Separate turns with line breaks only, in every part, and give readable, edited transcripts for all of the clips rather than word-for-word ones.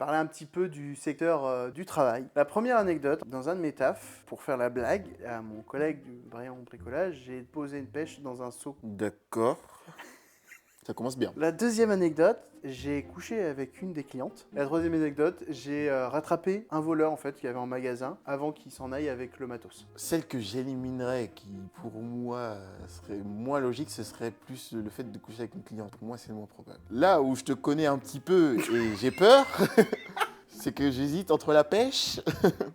parler un petit peu du secteur du travail. La première anecdote, dans un de mes tafs, pour faire la blague à mon collègue du brillant bricolage, j'ai posé une pêche dans un seau.
D'accord. Ça commence bien.
La deuxième anecdote, j'ai couché avec une des clientes. La troisième anecdote, j'ai rattrapé un voleur en fait qui avait en magasin avant qu'il s'en aille avec le matos.
Celle que j'éliminerais, qui pour moi serait moins logique, ce serait plus le fait de coucher avec une cliente. Pour moi, c'est le moins probable. Là où je te connais un petit peu et j'ai peur, c'est que j'hésite entre la pêche,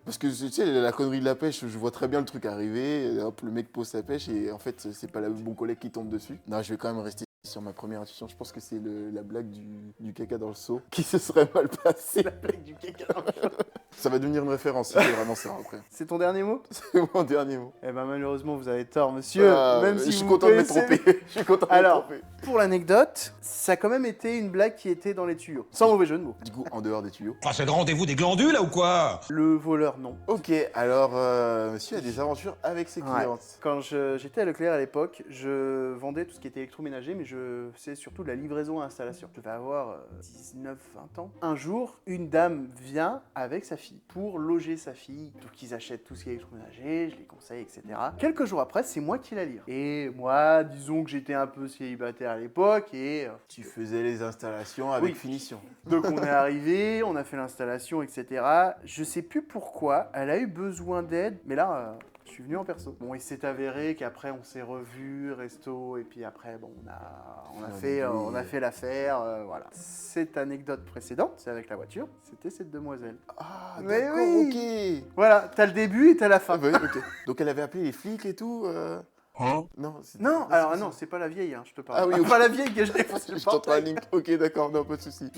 parce que tu sais, la connerie de la pêche, je vois très bien le truc arriver, hop, le mec pose sa pêche et en fait, c'est pas le bon collègue qui tombe dessus. Non, je vais quand même rester sur ma première intuition. Je pense que c'est la blague du caca dans le seau qui se serait mal passée.
La blague du caca dans le seau.
Ça va devenir une référence, c'est vraiment ça après.
C'est ton dernier mot?
C'est mon dernier mot.
Eh ben malheureusement vous avez tort monsieur, même si
je suis
vous
content de m'être
connaissez-
trompé. Je suis content de m'être
Alors,
trompé.
pour l'anecdote, ça a quand même été une blague qui était dans les tuyaux. Sans mauvais jeu de mots.
Du coup, en dehors des tuyaux.
Enfin, c'est le rendez-vous des glandules, là, ou quoi?
Le voleur, non.
Ok, alors monsieur a des aventures avec ses
Ouais.
clientes.
Quand j'étais à Leclerc à l'époque, je vendais tout ce qui était électroménager, mais je faisais surtout de la livraison à installation. Je devais avoir 19-20 ans. Un jour, une dame vient avec sa fille pour loger sa fille. Donc ils achètent tout ce qui est électroménager, je les conseille, etc. Quelques jours après, c'est moi qui la livre. Et moi, disons que j'étais un peu célibataire à l'époque et...
Tu faisais les installations avec
Oui.
finition.
Donc on est arrivé, on a fait l'installation, etc. Je sais plus pourquoi, elle a eu besoin d'aide, mais là, je suis venu en perso. Bon, il s'est avéré qu'après on s'est revus, resto, et puis après, bon, on a fait l'affaire, voilà. Cette anecdote précédente, c'est avec la voiture, c'était cette demoiselle.
Ah,
Mais
d'accord,
oui.
ok.
Voilà, t'as le début et t'as la
Ah
fin.
bah oui, ok. Donc elle avait appelé les flics et tout
Hein?
Non,
Non, alors non, c'est pas la vieille, hein, je te parle.
Ah oui, ok.
Pas la vieille que je défonce
Je t'entends la ligne. Ok, d'accord, non, pas de soucis.